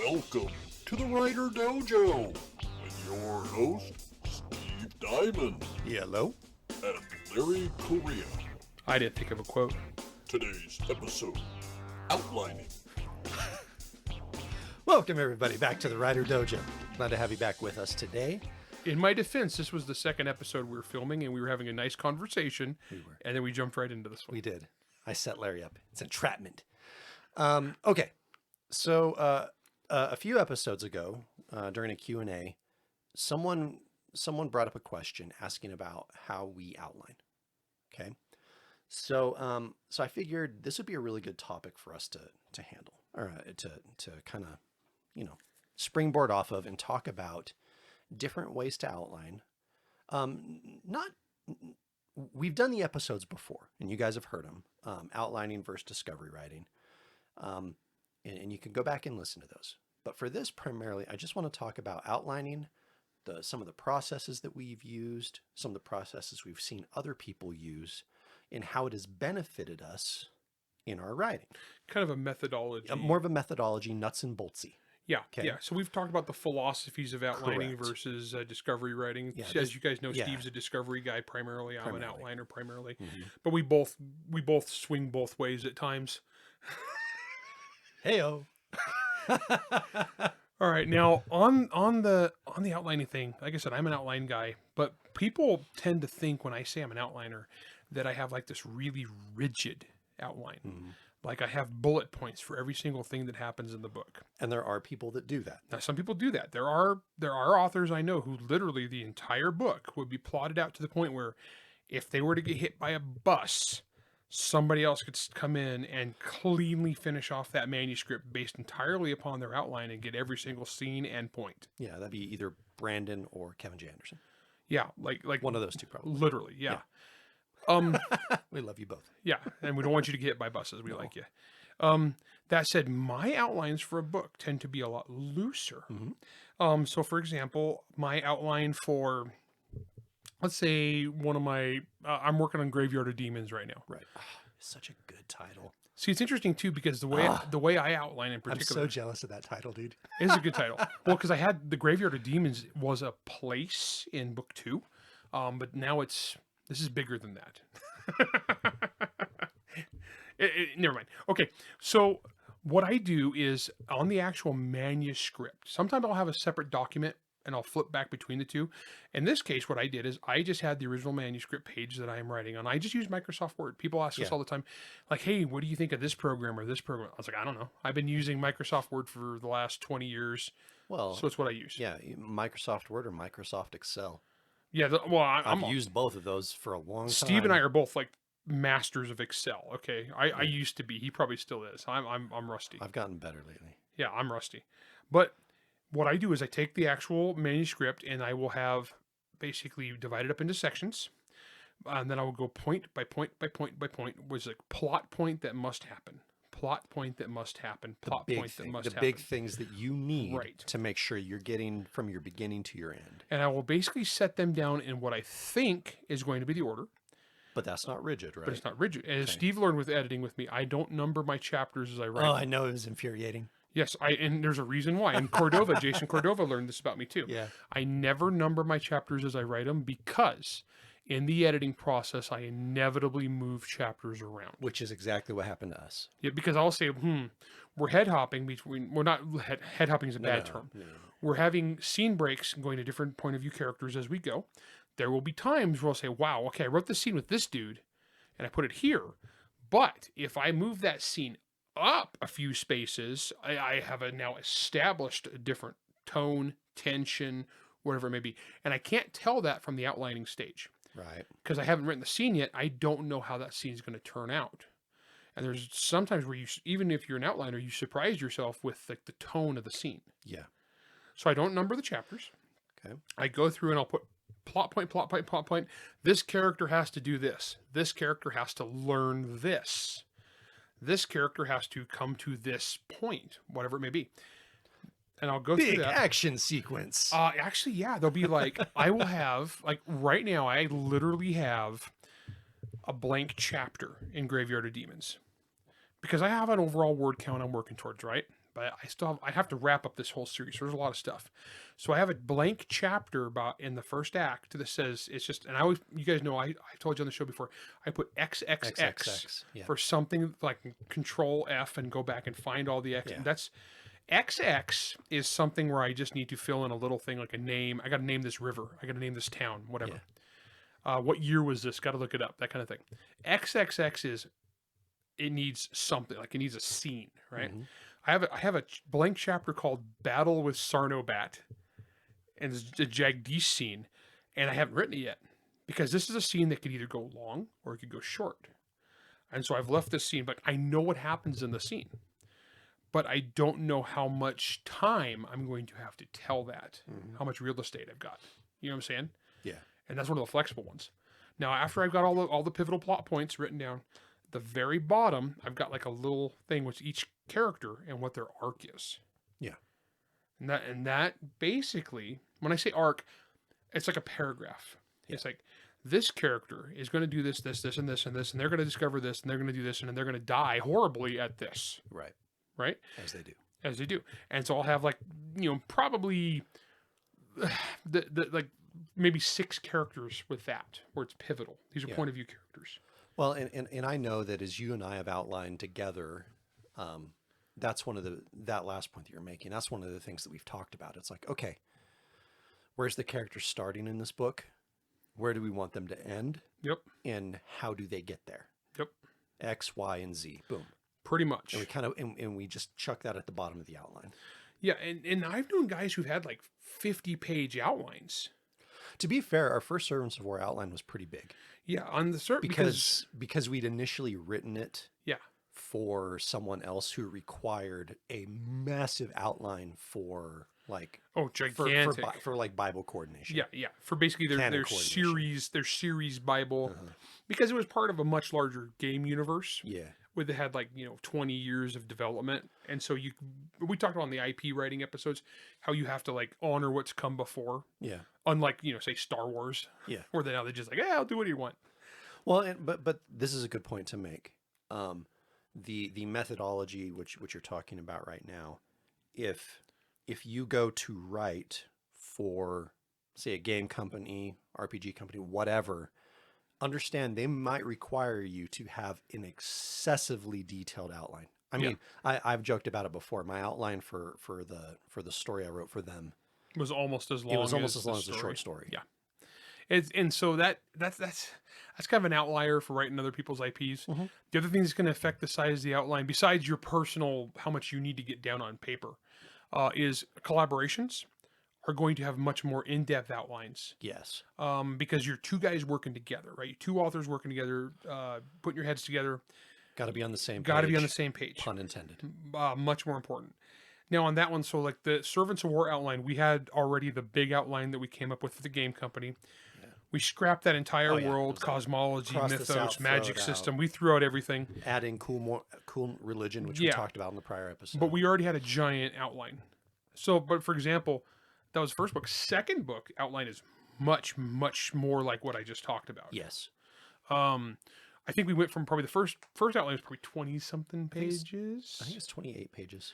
Welcome to the Writer Dojo with your host, Steve Diamond. Hello. And Larry Correia. I didn't think of a quote. Today's episode, Outlining. Welcome everybody back to the Writer Dojo. Glad to have you back with us today. In my defense, this was the second episode we were filming, and we were having a nice conversation, and then we jumped right into this one. We did. I set Larry up. It's entrapment. Okay. So a few episodes ago, during a Q&A, someone brought up a question asking about how we outline. Okay. So so I figured this would be a really good topic for us to handle, or to kind of, springboard off of and talk about different ways to outline. We've done the episodes before, and you guys have heard them, outlining versus discovery writing. And you can go back and listen to those. But for this primarily, I just want to talk about outlining, some of the processes that we've used, some of the processes we've seen other people use, and how it has benefited us in our writing. Kind of a methodology. More of a methodology, nuts and boltsy. Yeah, Okay. yeah. So we've talked about the philosophies of outlining Correct. versus discovery writing. Yeah, As you guys know, yeah. Steve's a discovery guy primarily. I'm an outliner primarily. Mm-hmm. But we both swing both ways at times. Heyo. All right, now on the outlining thing, like I said, I'm an outline guy, but people tend to think when I say I'm an outliner that I have like this really rigid outline. Mm-hmm. Like I have bullet points for every single thing that happens in the book. And there are people that do that. Now, some people do that. There are authors I know who literally the entire book would be plotted out to the point where if they were to get hit by a bus, somebody else could come in and cleanly finish off that manuscript based entirely upon their outline and get every single scene and point. Yeah, that'd be either Brandon or Kevin J. Anderson. Yeah, like One of those two, probably. literally, yeah. We love you both. Yeah, and we don't want you to get hit by buses. We like you. That said, my outlines for a book tend to be a lot looser. Mm-hmm. So, for example, my outline for, let's say, one of my, I'm working on Graveyard of Demons right now. Right. Oh, such a good title. See, it's interesting too because the way I outline in particular, I'm so jealous of that title, dude. it is a good title. Well, because I had the Graveyard of Demons was a place in book 2, but now this is bigger than that. Never mind. Okay, so what I do is on the actual manuscript, sometimes I'll have a separate document and I'll flip back between the two. In this case, what I did is I just had the original manuscript page that I am writing on. I just use Microsoft Word. People ask us all the time, like, hey, what do you think of this program or this program? I was like, I don't know. I've been using Microsoft Word for the last 20 years. Well, So it's what I use. yeah, Microsoft Word or Microsoft Excel. Yeah. I've used both of those for a long time. Steve and I are both like masters of Excel. Okay. I used to be, he probably still is. I'm rusty. I've gotten better lately. Yeah, I'm rusty. But what I do is I take the actual manuscript and I will have basically divided up into sections. And then I will go point by point by point by point, was a plot point that must happen. Plot point that must happen. Plot point that must happen. The big things that you need Right. to make sure you're getting from your beginning to your end. And I will basically set them down in what I think is going to be the order. But that's not rigid, right? But it's not rigid. And as Steve learned with editing with me, I don't number my chapters as I write. Oh, I know, it was infuriating. Yes, and there's a reason why. And Jason Cordova learned this about me too. Yeah. I never number my chapters as I write them because in the editing process, I inevitably move chapters around. Which is exactly what happened to us. Yeah, because I'll say, we're head hopping between, we're not, head hopping is a bad term. No. We're having scene breaks and going to different point of view characters as we go. There will be times where I'll say, wow, okay, I wrote this scene with this dude and I put it here. But if I move that scene up a few spaces, I have now established a different tone, tension, whatever it may be. And I can't tell that from the outlining stage. Right. Because I haven't written the scene yet. I don't know how that scene is going to turn out. And there's sometimes where you, even if you're an outliner, you surprise yourself with like the tone of the scene. Yeah. So I don't number the chapters. Okay. I go through and I'll put plot point, plot point, plot point. This character has to do this. This character has to learn this. This character has to come to this point, whatever it may be. And I'll go through Big that. action sequence. Actually, yeah, there'll be like, I will have, like right now, I literally have a blank chapter in Graveyard of Demons. Because I have an overall word count I'm working towards, right? but I have to wrap up this whole series. So there's a lot of stuff. So I have a blank chapter about in the first act that says it's just, and you guys know, I told you on the show before, I put XXX yeah. for something like Control F and go back and find all the X. Yeah. That's XX is something where I just need to fill in a little thing like a name. I got to name this river. I got to name this town, whatever. What year was this? Got to look it up. That kind of thing. XXX is, it needs something, like it needs a scene, right? Mm-hmm. I have a blank chapter called Battle with Sarnobat, and it's a Jagdish scene, and I haven't written it yet because this is a scene that could either go long or it could go short. And so I've left this scene, but I know what happens in the scene, but I don't know how much time I'm going to have to tell that, how much real estate I've got. You know what I'm saying? Yeah. And that's one of the flexible ones. Now, after I've got all the pivotal plot points written down, the very bottom, I've got like a little thing with each character and what their arc is. Yeah. And that basically, when I say arc, it's like a paragraph. Yeah. It's like, this character is going to do this, this, this, and this, and this, and they're going to discover this, and they're going to do this, and then they're going to die horribly at this. Right. Right? As they do. As they do. And so I'll have like, probably like maybe 6 characters with that, where it's pivotal. These are point of view characters. Well, and I know that as you and I have outlined together, that's one of that last point that you're making. That's one of the things that we've talked about. It's like, okay, where's the character starting in this book? Where do we want them to end? Yep. And how do they get there? Yep. X, Y, and Z. Boom. Pretty much. And we kind of and we just chuck that at the bottom of the outline. Yeah, and I've known guys who've had like 50-page outlines. To be fair, our first Servants of War outline was pretty big. Yeah, on the because we'd initially written it. Yeah. For someone else who required a massive outline for like gigantic for like Bible coordination. Yeah. For basically their series Bible, because it was part of a much larger game universe. Yeah. Where they had like 20 years of development, and so we talked about on the IP writing episodes how you have to like honor what's come before. Yeah. Unlike say Star Wars. Yeah. Where they're just like, I'll do what you want. Well, but this is a good point to make. The methodology which you're talking about right now, if you go to write for, say, a game company, RPG company, whatever, understand they might require you to have an excessively detailed outline. I mean, I've joked about it before. My outline for the story I wrote for them was almost as long. It was almost as long as the the short story. Yeah. And so that's kind of an outlier for writing other people's IPs. Mm-hmm. The other thing that's going to affect the size of the outline, besides your personal, how much you need to get down on paper, is collaborations are going to have much more in-depth outlines. Yes. Because you're 2 guys working together, right? 2 authors working together, putting your heads together. Got to be on the same page. Got to be on the same page. Pun intended. Much more important. Now on that one, so like the Servants of War outline, we had already the big outline that we came up with for the game company. Yeah. We scrapped that entire world, cosmology, mythos, magic system. We threw out everything. Adding cool religion, which we talked about in the prior episode. But we already had a giant outline. So, but for example, that was first book. Second book outline is much, much more like what I just talked about. Yes. I think we went from probably the first outline was probably 20-something pages. I think it's 28 pages.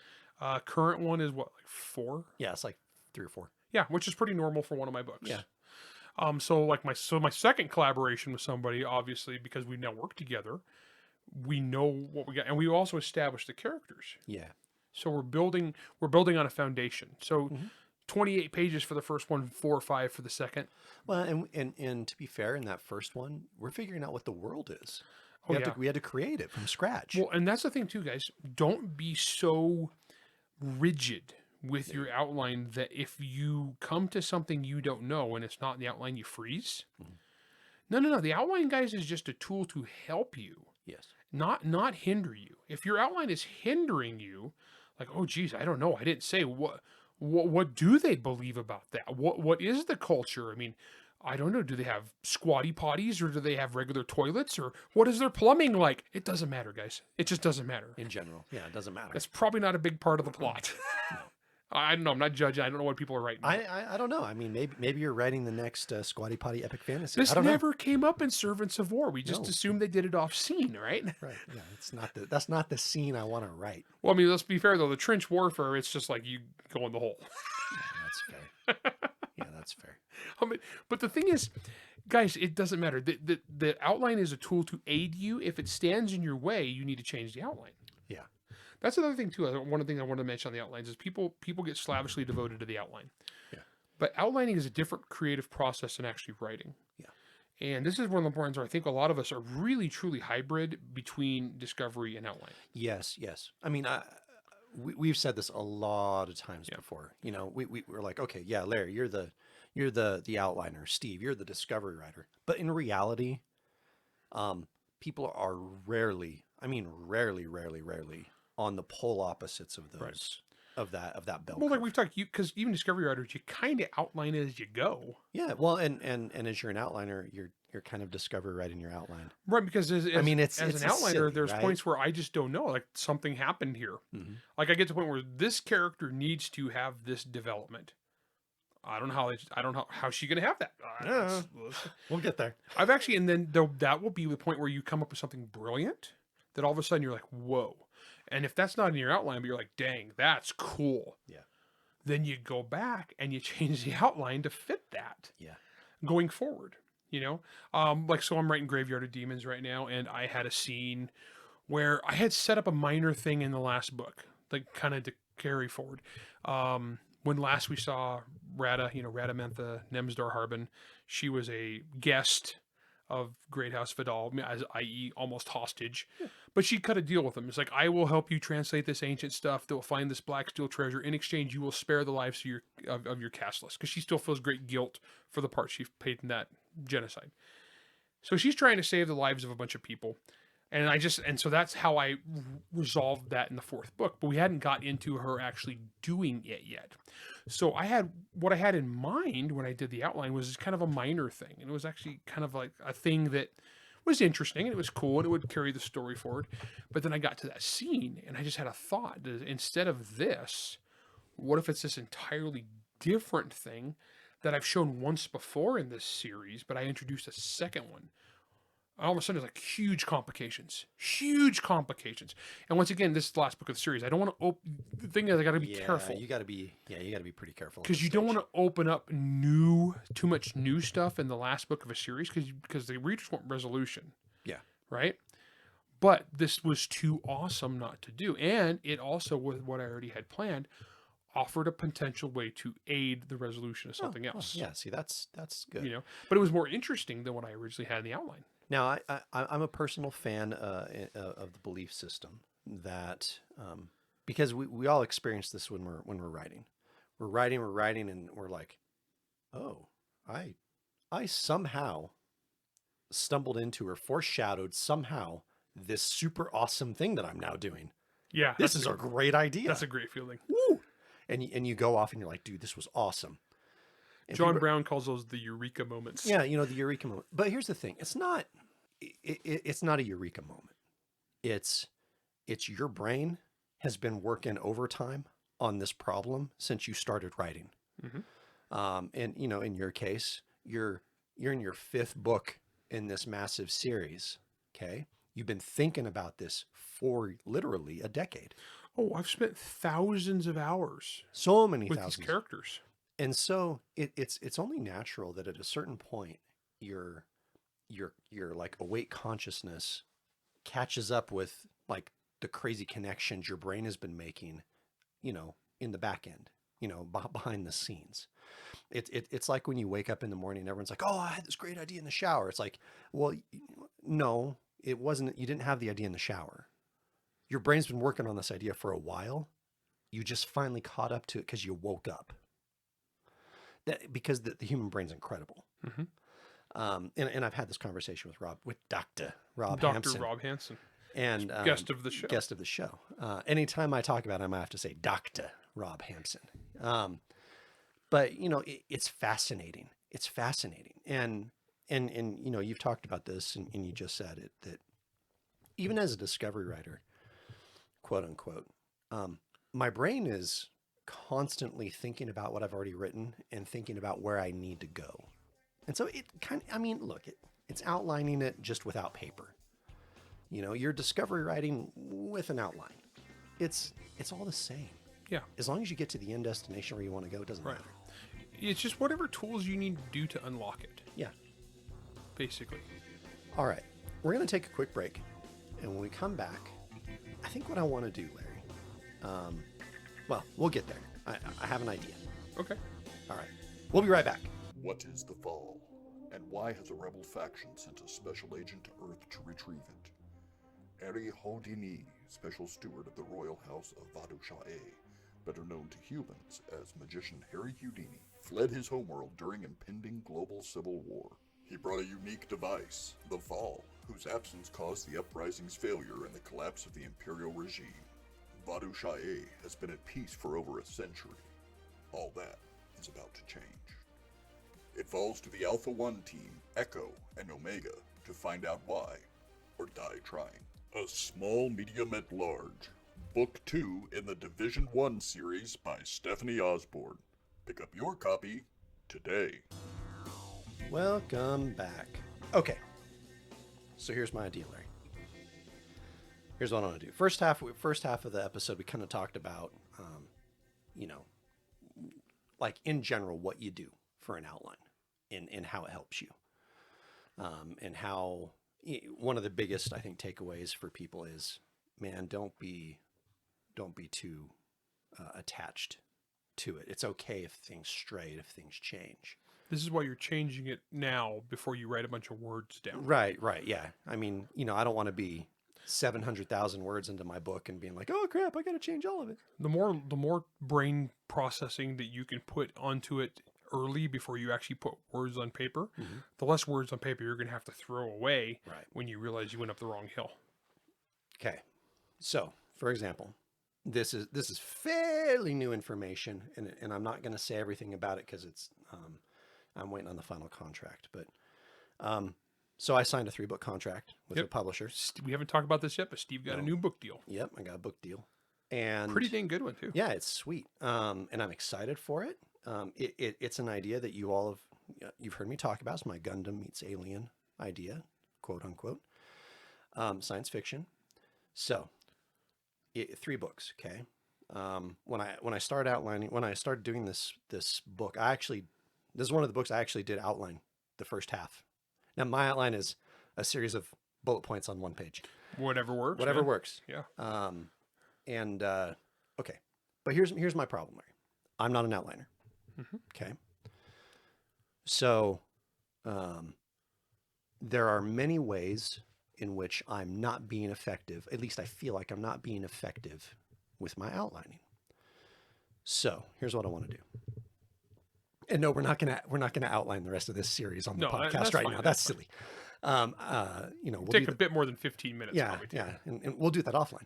Current one is what, like 4? Yeah, it's like 3 or 4. Yeah, which is pretty normal for one of my books. Yeah. So my second collaboration with somebody, obviously, because we now work together, we know what we got, and we also established the characters. Yeah. So we're building on a foundation. So 28 pages for the first one, 4 or 5 for the second. Well, and to be fair, in that first one, we're figuring out what the world is. We had to create it from scratch. Well, and that's the thing too, guys. Don't be so rigid with your outline that if you come to something you don't know and it's not in the outline, you freeze. No. The outline, guys, is just a tool to help you. Yes. Not hinder you. If your outline is hindering you, like, oh geez, I don't know, I didn't say what do they believe about that? What is the culture? I mean, I don't know. Do they have squatty potties or do they have regular toilets or what is their plumbing like? It doesn't matter, guys. It just doesn't matter. In general. Yeah, it doesn't matter. That's probably not a big part of the plot. I don't know. I'm not judging. I don't know what people are writing. I don't know. I mean, maybe you're writing the next Squatty Potty epic fantasy. This I don't know. never came up in Servants of War. We just No. assumed they did it off scene, right? Right. Yeah. That's not the scene I want to write. Well, I mean, let's be fair though. The trench warfare, it's just like you go in the hole. Yeah, that's fair. Yeah, that's fair. I mean, but the thing is, guys, it doesn't matter. The outline is a tool to aid you. If it stands in your way, you need to change the outline. Yeah. That's another thing too. One of the things I wanted to mention on the outlines is people get slavishly devoted to the outline. Yeah. But outlining is a different creative process than actually writing. Yeah. And this is one of the points where I think a lot of us are really truly hybrid between discovery and outline. Yes. Yes. I mean, we've said this a lot of times before. You know, we're like, okay, yeah, Larry, you're the outliner. Steve, you're the discovery writer. But in reality, people are rarely on the pole opposites of those of that bell. Well, curve. like we've talked, because even discovery writers, you kind of outline it as you go. Yeah, well, and as you're an outliner, you're kind of discovery writing your outline. Right, because as it's an outliner, silly, there's right? points where I just don't know. Like something happened here. Mm-hmm. Like I get to the point where this character needs to have this development. I don't know how she's gonna have that. We'll get there. I've actually, and then that will be the point where you come up with something brilliant that all of a sudden you're like, whoa. And if that's not in your outline, but you're like, dang, that's cool. Yeah. Then you go back and you change the outline to fit that. Yeah. Going forward, you know, so I'm writing Graveyard of Demons right now, and I had a scene where I had set up a minor thing in the last book, like kind of to carry forward. When last we saw Radamantha Nemsdar Harbin, she was a guest of Great House Vidal, i.e. almost hostage, but she cut a deal with him. It's like, I will help you translate this ancient stuff that will find this black steel treasure. In exchange, you will spare the lives of your cast list, because she still feels great guilt for the part she played in that genocide. So she's trying to save the lives of a bunch of people. And so that's how I resolved that in the fourth book, but we hadn't got into her actually doing it yet. So what I had in mind when I did the outline was kind of a minor thing. And it was actually kind of like a thing that was interesting and it was cool and it would carry the story forward. But then I got to that scene and I just had a thought that instead of this, what if it's this entirely different thing that I've shown once before in this series, but I introduced a second one? All of a sudden, there's like huge complications. And once again, this is the last book of the series. I don't want to the thing is, I got to be careful. You got to be pretty careful. Because you don't want to open up too much new stuff in the last book of a series because the readers want resolution. Yeah. Right? But this was too awesome not to do. And it also, with what I already had planned, offered a potential way to aid the resolution of something else. Yeah, see, that's good. You know, but it was more interesting than what I originally had in the outline. Now, I'm a personal fan of the belief system that because we all experience this when we're writing. We're writing, and we're like, oh, I somehow stumbled into or foreshadowed somehow this super awesome thing that I'm now doing. Yeah, this is a great idea. That's a great feeling. Woo! And you go off and you're like, dude, this was awesome. And John Brown calls those the eureka moments. Yeah, the eureka moment. But here's the thing: it's not a eureka moment. It's your brain has been working overtime on this problem since you started writing. Mm-hmm. And in your case, you're in your fifth book in this massive series. Okay, you've been thinking about this for literally a decade. Oh, I've spent thousands of hours. So many with thousands these characters. And so it's only natural that at a certain point your like awake consciousness catches up with like the crazy connections your brain has been making, in the back end, behind the scenes. It's like when you wake up in the morning and everyone's like, oh, I had this great idea in the shower. It's like, well, no, it wasn't. You didn't have the idea in the shower. Your brain's been working on this idea for a while. You just finally caught up to it because you woke up. Because the human brain's incredible. Mm-hmm. And I've had this conversation with Dr. Rob Hansen. And guest of the show. Anytime I talk about him, I have to say Dr. Rob Hansen. But it's fascinating. It's fascinating. And you've talked about this and you just said it, that even as a discovery writer, quote unquote, my brain is constantly thinking about what I've already written and thinking about where I need to go. And so it kind of, I mean, look, it's outlining it just without paper. You know, you're discovery writing with an outline. It's all the same. Yeah. As long as you get to the end destination where you want to go, it doesn't Right. matter. It's just whatever tools you need to do to unlock it, Yeah. basically. All right. We're going to take a quick break. And when we come back, I think what I want to do, Larry, well, we'll get there. I have an idea. Okay. All right. We'll be right back. What is the Fall? And why has a rebel faction sent a special agent to Earth to retrieve it? Eri Houdini, special steward of the royal house of Vadushae, better known to humans as magician Harry Houdini, fled his homeworld during impending global civil war. He brought a unique device, the Fall, whose absence caused the uprising's failure and the collapse of the imperial regime. Vadushae has been at peace for over a century. All that is about to change. It falls to the Alpha 1 team, Echo and Omega, to find out why, or die trying. A Small Medium at Large, Book 2 in the Division 1 series by Stephanie Osborne. Pick up your copy today. Welcome back. Okay. So here's my idea, Larry. Here's what I want to do. First half of the episode, we kind of talked about, you know, like in general, what you do for an outline and how it helps you. And how one of the biggest, I think, takeaways for people is, man, don't be too attached to it. It's okay if things stray, if things change. This is why you're changing it now before you write a bunch of words down. Right, yeah. I mean, you know, I don't want to be 700,000 words into my book and being like, oh crap, I got to change all of it. The more brain processing that you can put onto it early before you actually put words on paper, the less words on paper you're going to have to throw away when you realize you went up the wrong hill. Okay. So, for example, this is fairly new information, and I'm not going to say everything about it because it's I'm waiting on the final contract. But so I signed a 3-book contract with a publisher. We haven't talked about this yet, but Steve got a new book deal. Yep, I got a book deal, and Pretty dang good one too. yeah, it's sweet. And I'm excited for it. It's an idea that you've heard me talk about. It's my Gundam meets Alien idea, quote unquote, science fiction. So 3 books. Okay. When I started doing this book, this is one of the books I actually did outline the first half. Now my outline is a series of bullet points on 1 page. Whatever works. Whatever works. Yeah. Okay. But here's my problem, Larry. I'm not an outliner. Okay. So, there are many ways in which I'm not being effective. At least I feel like I'm not being effective with my outlining. So here's what I want to do. And no, we're not gonna outline the rest of this series on the podcast right now. That's silly. You know, we'll take a bit more than 15 minutes. Yeah, and we'll do that offline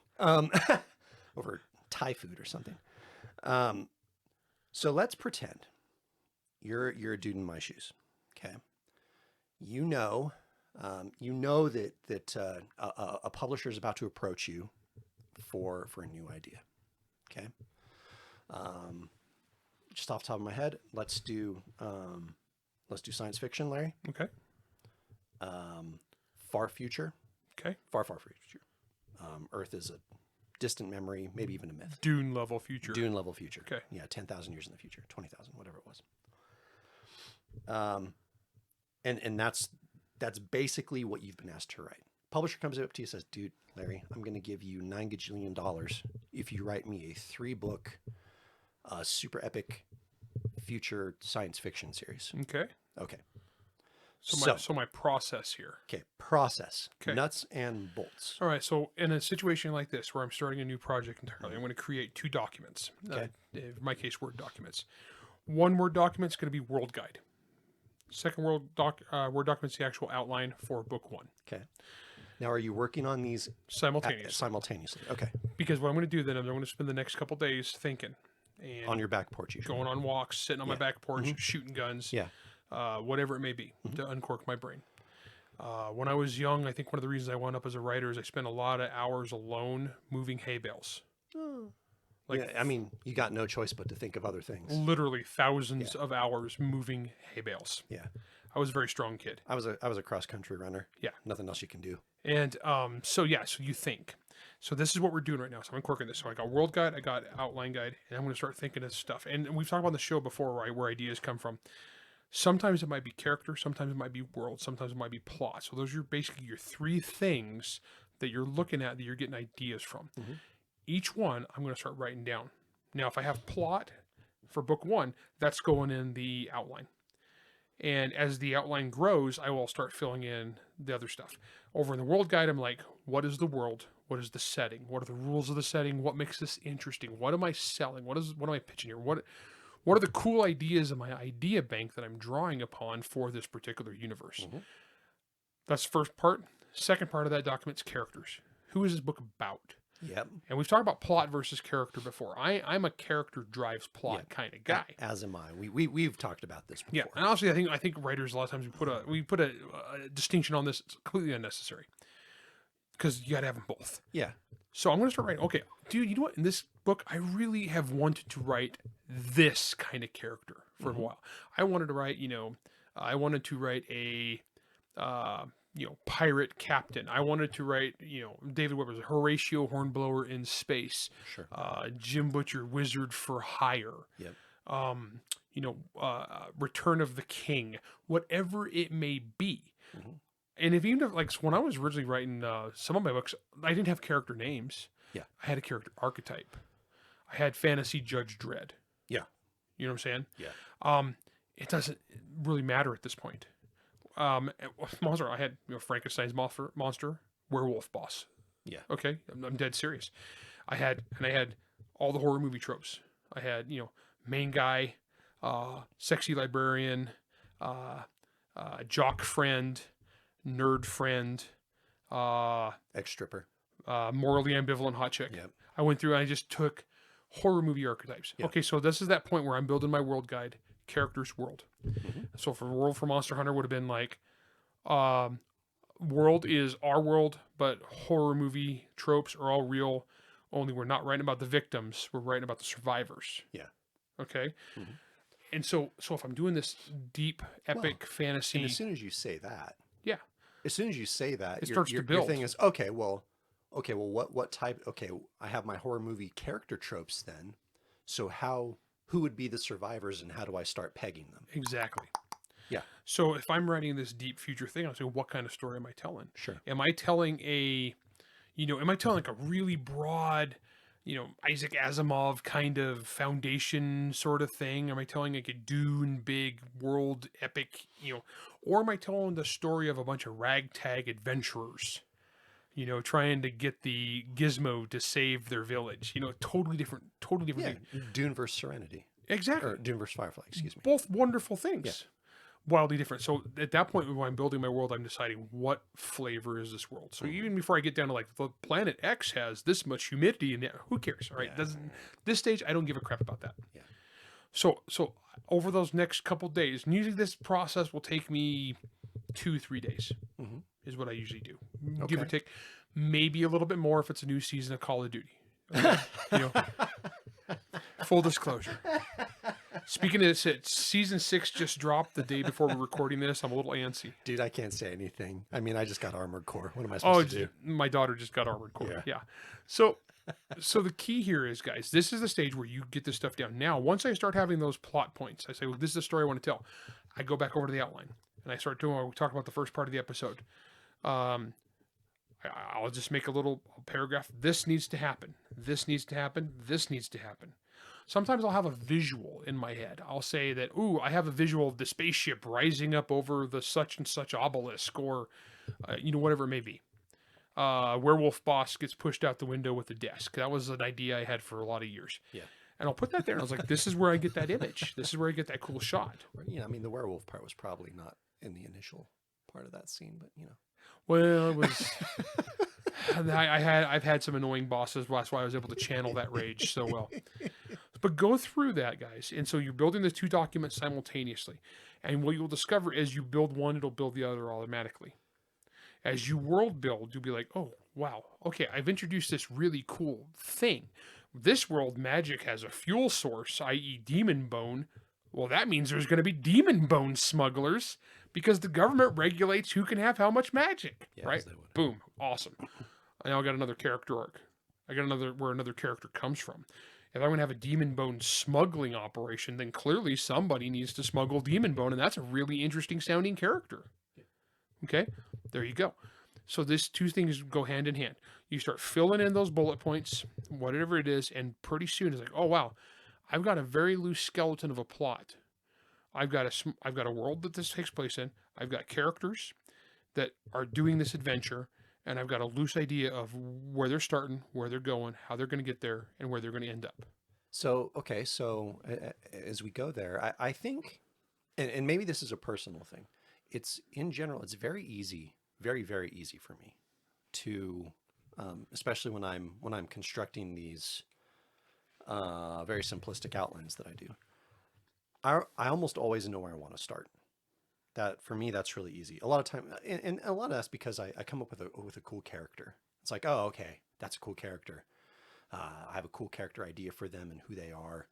over Thai food or something. So let's pretend you're a dude in my shoes. Okay, you know that a publisher is about to approach you for a new idea. Okay. Just off the top of my head, let's do science fiction, Larry. Okay. Far future. Okay. Far future. Earth is a distant memory, maybe even a myth. Dune level future. Dune level future. Okay. Yeah, 10,000 years in the future, 20,000, whatever it was. And that's basically what you've been asked to write. Publisher comes up to you and says, dude, Larry, I'm going to give you $9 gajillion if you write me a 3-book super epic future science fiction series. Okay. Okay. So my process here. Okay. Process. Okay. Nuts and bolts. All right. So in a situation like this, where I'm starting a new project entirely, I'm going to create 2 documents. Okay. In my case, Word documents. One Word document is going to be World Guide. Second Word document is the actual outline for book 1. Okay. Now, are you working on these Simultaneously. Okay. Because what I'm going to do then, I'm going to spend the next couple days thinking. And On your back porch, usually. going on walks, sitting on my back porch, shooting guns, Yeah. whatever it may be, to uncork my brain. When I was young, I think one of the reasons I wound up as a writer is I spent a lot of hours alone moving hay bales. Like yeah, I mean, you got no choice but to think of other things. literally thousands of hours moving hay bales. Yeah. I was a very strong kid. I was a cross country runner. Yeah. Nothing else you can do. And so you think. So this is what we're doing right now. So I'm incorporating this. So I got world guide, I got outline guide, and I'm going to start thinking of stuff. And we've talked about on the show before where ideas come from. Sometimes it might be character, sometimes it might be world, sometimes it might be plot. So those are basically your three things that you're looking at that you're getting ideas from. Mm-hmm. Each one I'm going to start writing down. Now, if I have plot for book one, that's going in the outline. And as the outline grows, I will start filling in the other stuff. Over in the world guide, I'm like, what is the world? What is the setting? What are the rules of the setting? What makes this interesting? What am I selling? What am I pitching here? What are the cool ideas in my idea bank that I'm drawing upon for this particular universe? Mm-hmm. That's the first part. Second part of that document's characters. Who is this book about? Yep. And we've talked about plot versus character before. I'm a character drives plot kind of guy. As am I. We've talked about this before. Yeah, and honestly, I think writers a lot of times we put a distinction on this. It's completely unnecessary because you got to have them both. Yeah. So I'm going to start writing. Okay, dude, you know what? In this book, I really have wanted to write this kind of character for a while. I wanted to write, a pirate captain. I wanted to write, David Weber's Horatio Hornblower in space. Sure. Jim Butcher, Wizard for Hire. Yep. Return of the King, whatever it may be. Mm-hmm. And when I was originally writing some of my books, I didn't have character names. Yeah. I had a character archetype. I had fantasy Judge Dredd. Yeah. You know what I'm saying? Yeah. It doesn't really matter at this point. Monster, I had Frankenstein's monster, werewolf boss. Yeah. Okay, I'm dead serious. I had all the horror movie tropes. I had main guy, sexy librarian, jock friend, nerd friend, Ex-stripper. morally ambivalent hot chick. Yep. I went through and I just took horror movie archetypes. Yep. Okay, so this is that point where I'm building my world guide, characters world. Mm-hmm. So for World for Monster Hunter would have been like, world is our world, but horror movie tropes are all real. Only we're not writing about the victims. We're writing about the survivors. Yeah. Okay. Mm-hmm. And so if I'm doing this deep epic fantasy, And as soon as you say that, yeah, as soon as you say that, it starts to build. Your thing is okay. Well, what type? Okay, I have my horror movie character tropes then. So who would be the survivors, and how do I start pegging them? Exactly. Yeah. So if I'm writing this deep future thing, I'll say, what kind of story am I telling? Sure. Am I telling like a really broad, Isaac Asimov kind of foundation sort of thing? Am I telling like a Dune big world epic, or am I telling the story of a bunch of ragtag adventurers, trying to get the gizmo to save their village? Totally different Yeah. thing. Dune versus Serenity. Exactly. Or Dune versus Firefly. Excuse me. Both wonderful things. Wildly different. So at that point, when I'm building my world, I'm deciding what flavor is this world. So even before I get down to like the planet X has this much humidity, and who cares? All right. Yeah. This stage, I don't give a crap about that. Yeah. So over those next couple days, and usually this process will take me 2-3 days. Mhm. Is what I usually do. Okay. Give or take, maybe a little bit more if it's a new season of Call of Duty. Okay? Full disclosure. Speaking of this, season 6 just dropped the day before we're recording this. I'm a little antsy. Dude, I can't say anything. I mean, I just got Armored Core. What am I supposed to do? My daughter just got Armored Core. Yeah. Yeah. So the key here is, guys, this is the stage where you get this stuff down. Now, once I start having those plot points, I say, well, this is the story I want to tell. I go back over to the outline and I start doing. We talk about the first part of the episode. I'll just make a little paragraph. This needs to happen. This needs to happen. This needs to happen. Sometimes I'll have a visual in my head. I'll say that, I have a visual of the spaceship rising up over the such and such obelisk, or, whatever it may be. Werewolf boss gets pushed out the window with a desk. That was an idea I had for a lot of years. Yeah. And I'll put that there. And I was like, this is where I get that image. This is where I get that cool shot. I mean, the werewolf part was probably not in the initial part of that scene, but Well, it was. I've had some annoying bosses. That's why I was able to channel that rage so well. But go through that, guys. And so you're building the two documents simultaneously. And what you'll discover as you build one, it'll build the other automatically. As you world build, you'll be like, oh, wow. Okay, I've introduced this really cool thing. this world magic has a fuel source, i.e. demon bone. Well, that means there's going to be demon bone smugglers because the government regulates who can have how much magic, Yes, right? they would. Boom. Awesome. I now got another character arc. I got where another character comes from. If I'm going to have a demon bone smuggling operation, then clearly somebody needs to smuggle demon bone, and that's a really interesting sounding character. Okay, there you go. So these two things go hand in hand. You start filling in those bullet points, whatever it is, and pretty soon it's like, oh wow, I've got a very loose skeleton of a plot. I've got a world that this takes place in. I've got characters that are doing this adventure, and I've got a loose idea of where they're starting, where they're going, how they're going to get there, and where they're going to end up. So, okay, so as we go there, I think, and maybe this is a personal thing, it's in general, it's very easy, very, very easy for me to, especially when I'm constructing these very simplistic outlines that I do. I almost always know where I want to start. That for me, that's really easy. A lot of time, and a lot of that's because I come up with a cool character. It's like, oh, okay, that's a cool character. I have a cool character idea for them and who they are,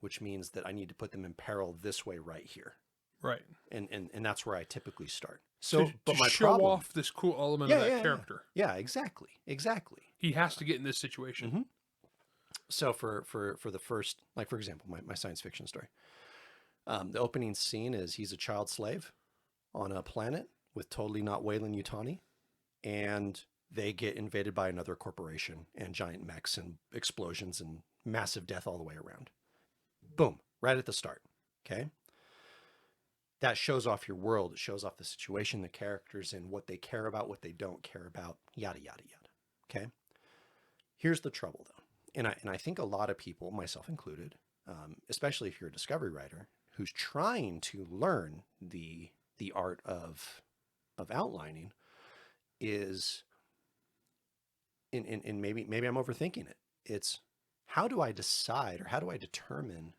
which means that I need to put them in peril this way right here. Right. And that's where I typically start. So, but to my show problem, off this cool element of that character. Yeah, exactly. He has to get in this situation. Mm-hmm. So for the first, like for example, my science fiction story, the opening scene is he's a child slave on a planet with totally not Wayland Yutani, and they get invaded by another corporation and giant mechs and explosions and massive death all the way around. Boom, right at the start. Okay. That shows off your world. It shows off the situation, the characters, and what they care about, what they don't care about, yada, yada, yada. Okay. Here's the trouble though. And I think a lot of people, myself included, especially if you're a discovery writer who's trying to learn the art of outlining, is and maybe I'm overthinking it. It's how do I decide, or how do I determine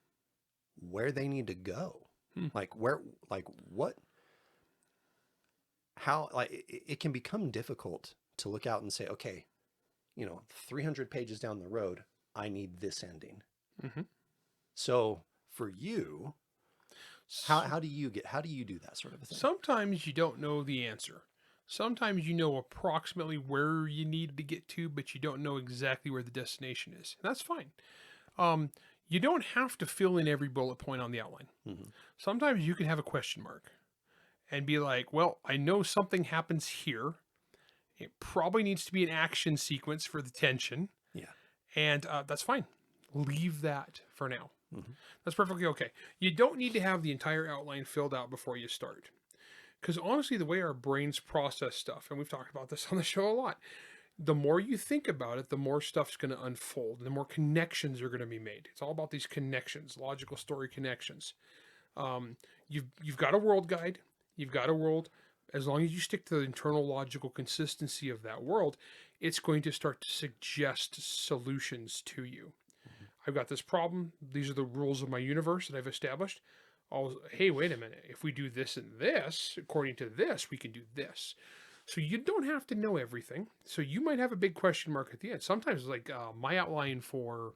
where they need to go? Like what, how, like it can become difficult to look out and say, okay, 300 pages down the road, I need this ending. Mm-hmm. So for you, how do you do that sort of a thing? Sometimes you don't know the answer. Sometimes you know approximately where you need to get to, but you don't know exactly where the destination is. And that's fine. You don't have to fill in every bullet point on the outline. Mm-hmm. Sometimes you can have a question mark and be like, well, I know something happens here. It probably needs to be an action sequence for the tension. Yeah. And that's fine. Leave that for now. Mm-hmm. That's perfectly okay. You don't need to have the entire outline filled out before you start. Because honestly, the way our brains process stuff, and we've talked about this on the show a lot, the more you think about it, the more stuff's going to unfold, and the more connections are going to be made. It's all about these connections, logical story connections. You've got a world guide. You've got a world. As long as you stick to the internal logical consistency of that world, it's going to start to suggest solutions to you. Mm-hmm. I've got this problem. These are the rules of my universe that I've established. Hey, wait a minute. If we do this and this, according to this, we can do this. So you don't have to know everything. So you might have a big question mark at the end. Sometimes, like my outline for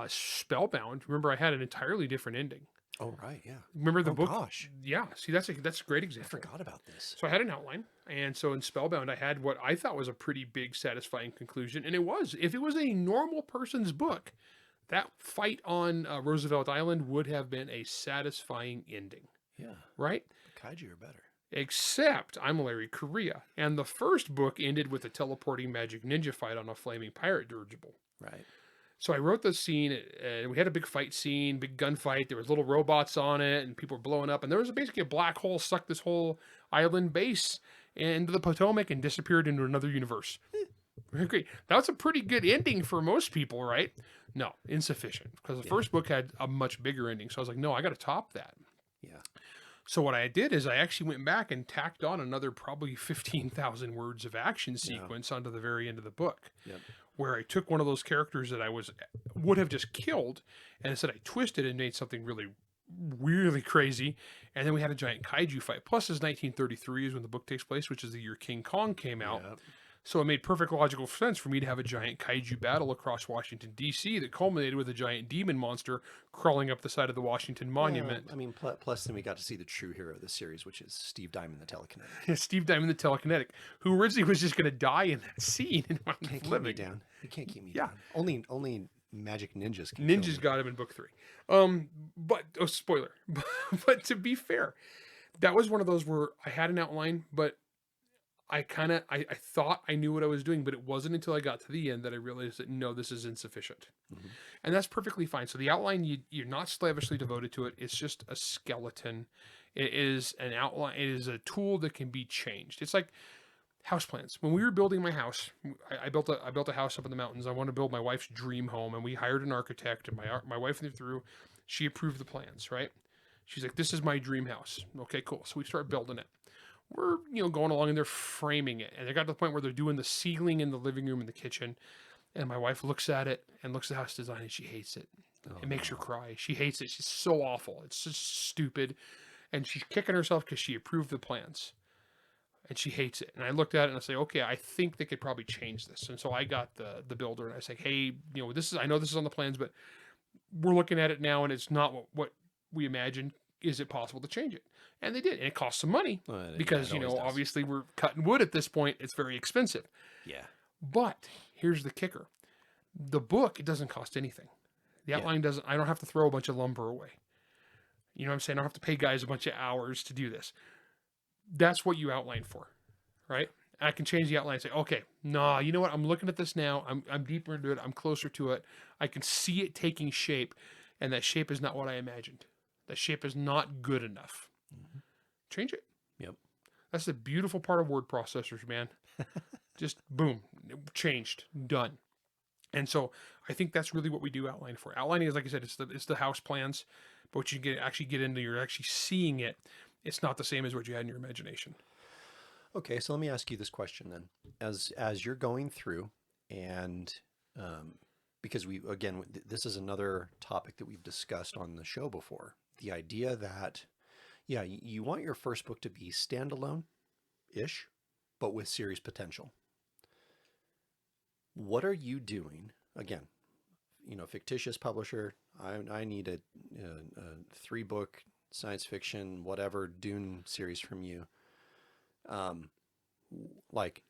Spellbound, remember I had an entirely different ending. Oh, right, yeah. Remember the book? Gosh. Yeah, see, that's a great example. I forgot about this. So I had an outline, and so in Spellbound, I had what I thought was a pretty big, satisfying conclusion, and it was. If it was a normal person's book, that fight on Roosevelt Island would have been a satisfying ending. Yeah. Right? Kaiju are better. Except I'm Larry Correia, and the first book ended with a teleporting magic ninja fight on a flaming pirate dirigible. Right. So I wrote the scene, and we had a big fight scene, big gunfight. There was little robots on it, and people were blowing up. And there was basically a black hole sucked this whole island base into the Potomac and disappeared into another universe. Great. That's a pretty good ending for most people, right? No, insufficient, because the first book had a much bigger ending. So I was like, no, I got to top that. Yeah. So what I did is I actually went back and tacked on another probably 15,000 words of action sequence onto the very end of the book. Yep. Where I took one of those characters that I would have just killed, and instead I twisted and made something really, really crazy. And then we had a giant kaiju fight. Plus, it's 1933 is when the book takes place, which is the year King Kong came out. Yep. So it made perfect logical sense for me to have a giant kaiju battle across Washington, D.C. that culminated with a giant demon monster crawling up the side of the Washington Monument. I mean, plus then we got to see the true hero of the series, which is Steve Diamond, the telekinetic. Steve Diamond, the telekinetic, who originally was just going to die in that scene. And Can't keep me down. He can't keep me down. Only magic ninjas can kill me. Ninjas got him in book 3. But spoiler. But to be fair, that was one of those where I had an outline, but I thought I knew what I was doing, but it wasn't until I got to the end that I realized that no, this is insufficient. And that's perfectly fine. So the outline, you're not slavishly devoted to it. It's just a skeleton. It is an outline. It is a tool that can be changed. It's like house plans. When we were building my house, I built a house up in the mountains. I wanted to build my wife's dream home, and we hired an architect, and my wife went through. She approved the plans, right? She's like, this is my dream house. Okay, cool. So we start building it. We're, going along and they're framing it. And they got to the point where they're doing the ceiling in the living room and the kitchen. And my wife looks at it and looks at the house design and she hates it. It makes her cry. She hates it. She's so awful. It's just stupid. And she's kicking herself because she approved the plans. And she hates it. And I looked at it and I say, okay, I think they could probably change this. And so I got the builder and I say, hey, I know this is on the plans, but we're looking at it now and it's not what we imagined. Is it possible to change it? And they did. And it cost some money because, obviously we're cutting wood at this point. It's very expensive. Yeah. But here's the kicker. The book, it doesn't cost anything. The outline doesn't, I don't have to throw a bunch of lumber away. You know what I'm saying? I don't have to pay guys a bunch of hours to do this. That's what you outline for, right? I can change the outline and say, okay, nah, you know what? I'm looking at this now. I'm deeper into it. I'm closer to it. I can see it taking shape. And that shape is not what I imagined. That shape is not good enough. Change it. Yep. That's the beautiful part of word processors, man. Just boom, changed, done. And so I think that's really what we do outline for. Outlining is, like I said, it's the house plans, but what you actually get into, you're actually seeing it. It's not the same as what you had in your imagination. Okay, so let me ask you this question then. As you're going through, and because this is another topic that we've discussed on the show before, the idea that, you want your first book to be standalone-ish, but with series potential. What are you doing? Again, fictitious publisher. I need a 3-book science fiction, whatever, Dune series from you. Like,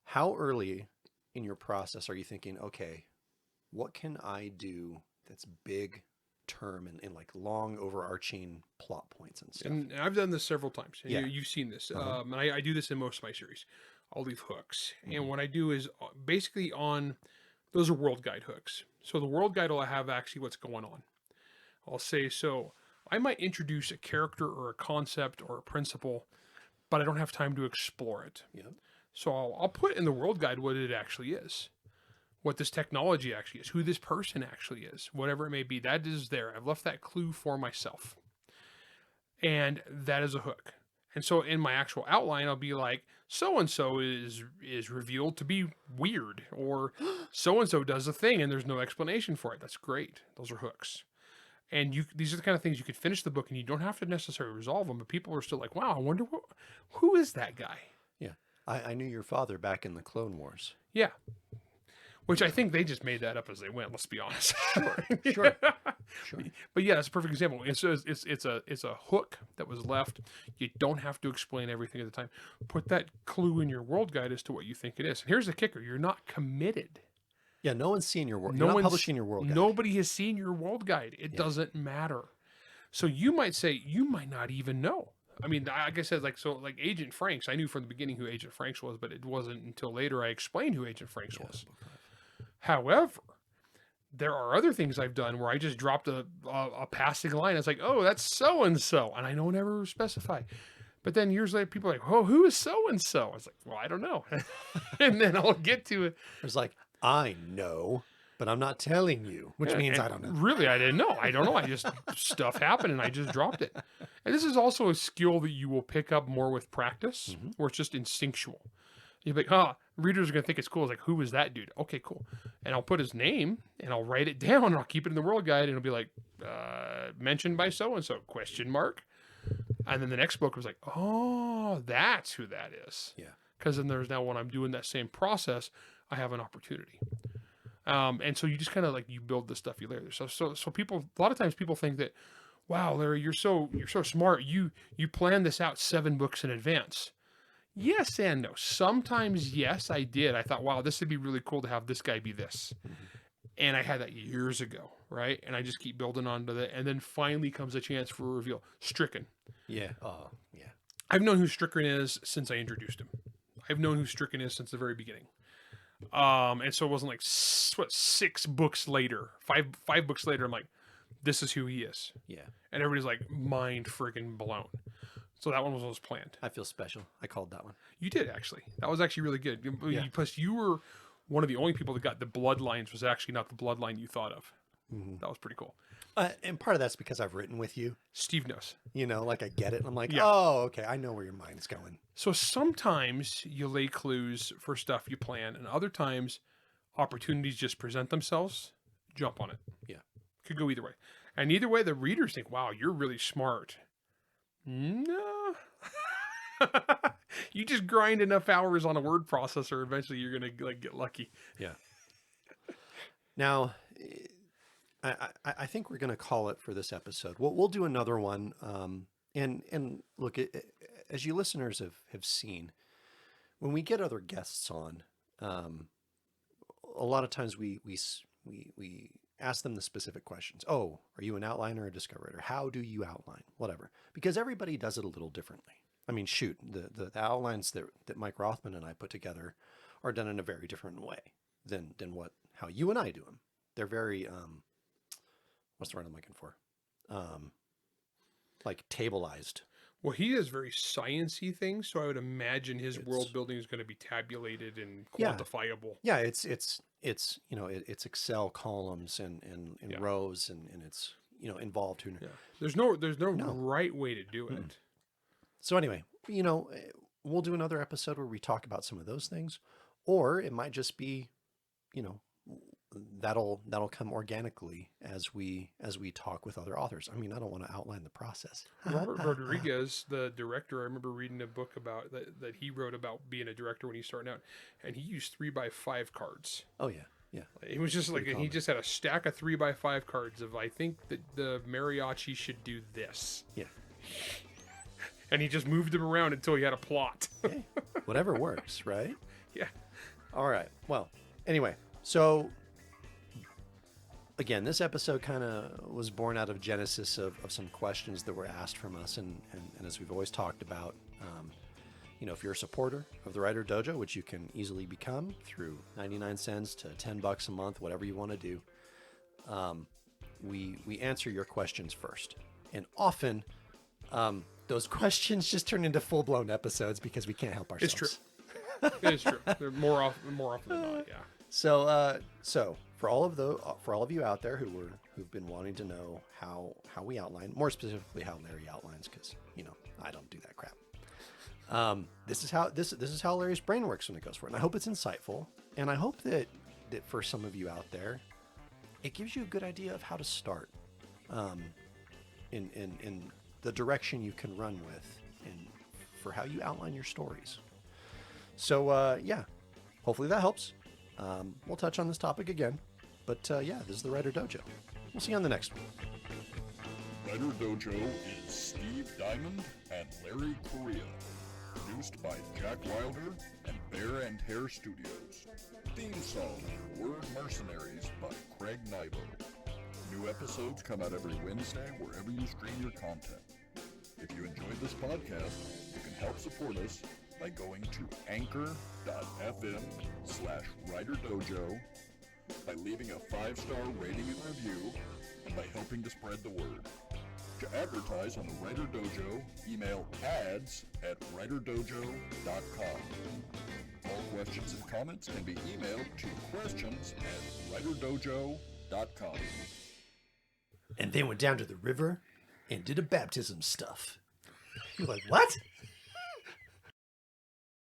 how early in your process are you thinking, okay, what can I do that's big term and like long overarching plot points and stuff? And I've done this several times. And Yeah. you've seen this. And I do this in most of my series. I'll leave hooks. And what I do is basically those are world guide hooks. So the world guide will have actually what's going on. I'll say, so I might introduce a character or a concept or a principle, but I don't have time to explore it. Yep. So I'll put in the world guide what it actually is, what this technology actually is, who this person actually is, whatever it may be. That is there. I've left that clue for myself. And that is a hook. And so in my actual outline, I'll be like, so-and-so is revealed to be weird, or so-and-so does a thing and there's no explanation for it. That's great. Those are hooks. And these are the kind of things you could finish the book and you don't have to necessarily resolve them, but people are still like, wow, I wonder who is that guy? Yeah. I knew your father back in the Clone Wars. Yeah. Which I think they just made that up as they went, let's be honest. Sure. But yeah, that's a perfect example. It's a hook that was left. You don't have to explain everything at the time. Put that clue in your world guide as to what you think it is. And here's the kicker. You're not committed. Yeah, no one's seen your world. You're not publishing your world guide. Nobody has seen your world guide. It doesn't matter. So you might say, you might not even know. I mean, like I said, like Agent Franks, I knew from the beginning who Agent Franks was, but it wasn't until later I explained who Agent Franks was. However, there are other things I've done where I just dropped a passing line. It's like, oh, that's so-and-so. And I don't ever specify. But then years later, people are like, oh, who is so-and-so? I was like, well, I don't know. And then I'll get to it. It's like, I know, but I'm not telling you, which means I don't know. Really, I didn't know. I don't know. I just, stuff happened and I just dropped it. And this is also a skill that you will pick up more with practice, where it's just instinctual. You're like, readers are going to think it's cool. It's like, who is that dude? Okay, cool. And I'll put his name and I'll write it down and I'll keep it in the world guide and it'll be like, mentioned by so-and-so, ? And then the next book was like, oh, that's who that is. Yeah. because then there's now when I'm doing that same process, I have an opportunity. And so you just kind of like you build the stuff you layer. So people, a lot of times people think that, wow, Larry, you're so smart. You planned this out 7 books in advance. Yes and no. Sometimes yes, I did. I thought, wow, this would be really cool to have this guy be this. And I had that years ago, right? And I just keep building onto that. And then finally comes a chance for a reveal. Stricken. Yeah. Oh, yeah. I've known who Stricken is since I introduced him. I've known who Stricken is since the very beginning. And so it wasn't like 6 books later, five books later, I'm like, this is who he is. Yeah. And everybody's like mind freaking blown. So that one was planned. I feel special. I called that one. You did actually. That was actually really good. Yeah. Plus you were one of the only people that got the bloodlines was actually not the bloodline you thought of. Mm-hmm. That was pretty cool. And part of that's because I've written with you. Steve knows. You know, like I get it. I'm like, Yeah. oh, okay. I know where your mind's going. So sometimes you lay clues for stuff you plan, and other times opportunities just present themselves. Jump on it. Yeah. Could go either way. And either way, the readers think, wow, you're really smart. No. You just grind enough hours on a word processor, eventually you're going to like get lucky. Yeah. Now, I think we're going to call it for this episode. We'll do another one. And look, as you listeners have seen, when we get other guests on, a lot of times we ask them the specific questions. Oh, are you an outliner or a discoverer? How do you outline? Whatever. Because everybody does it a little differently. I mean, shoot, the outlines that Mike Rothman and I put together are done in a very different way than how you and I do them. They're very, what's the word I'm looking for? Like tableized. Well, he does very sciencey things, so I would imagine his world building is going to be tabulated and quantifiable. Yeah, it's you know it's Excel columns and rows and it's involved. Yeah. There's no right way to do it. Mm. So anyway, we'll do another episode where we talk about some of those things, or it might just be, that'll come organically as we talk with other authors. I mean, I don't want to outline the process. Robert Rodriguez, the director, I remember reading a book about that he wrote about being a director when he's starting out, and he used 3x5 cards. Oh yeah. Yeah. It was just like, he just had a stack of 3x5 cards of, I think that the mariachi should do this. Yeah. And he just moved them around until he had a plot. Hey, whatever works, right? Yeah. All right. Well, anyway, so again, this episode kind of was born out of genesis of some questions that were asked from us. And as we've always talked about, if you're a supporter of the Writer Dojo, which you can easily become through 99 cents to $10 a month, whatever you want to do, we answer your questions first. And often those questions just turn into full-blown episodes because we can't help ourselves. It's true. It is true. They're more often than not, yeah. So for all of you out there who've been wanting to know how we outline, more specifically how Larry outlines, because I don't do that crap. This is how Larry's brain works when it goes for it. And I hope it's insightful, and I hope that for some of you out there, it gives you a good idea of how to start, in the direction you can run with, and for how you outline your stories. So hopefully that helps. We'll touch on this topic again, but this is the Writer Dojo. We'll see you on the next one. Writer Dojo is Steve Diamond and Larry Correia. Produced by Jack Wilder and Bear and Hare Studios. Theme song, Word Mercenaries by Craig Nybo. New episodes come out every Wednesday wherever you stream your content. If you enjoyed this podcast, you can help support us by going to anchor.fm/WriterDojo, by leaving a 5-star rating and review, and by helping to spread the word. To advertise on the Writer Dojo, email ads@writerdojo.com. All questions and comments can be emailed to questions@writerdojo.com. And they went down to the river and did a baptism stuff. You're like, what?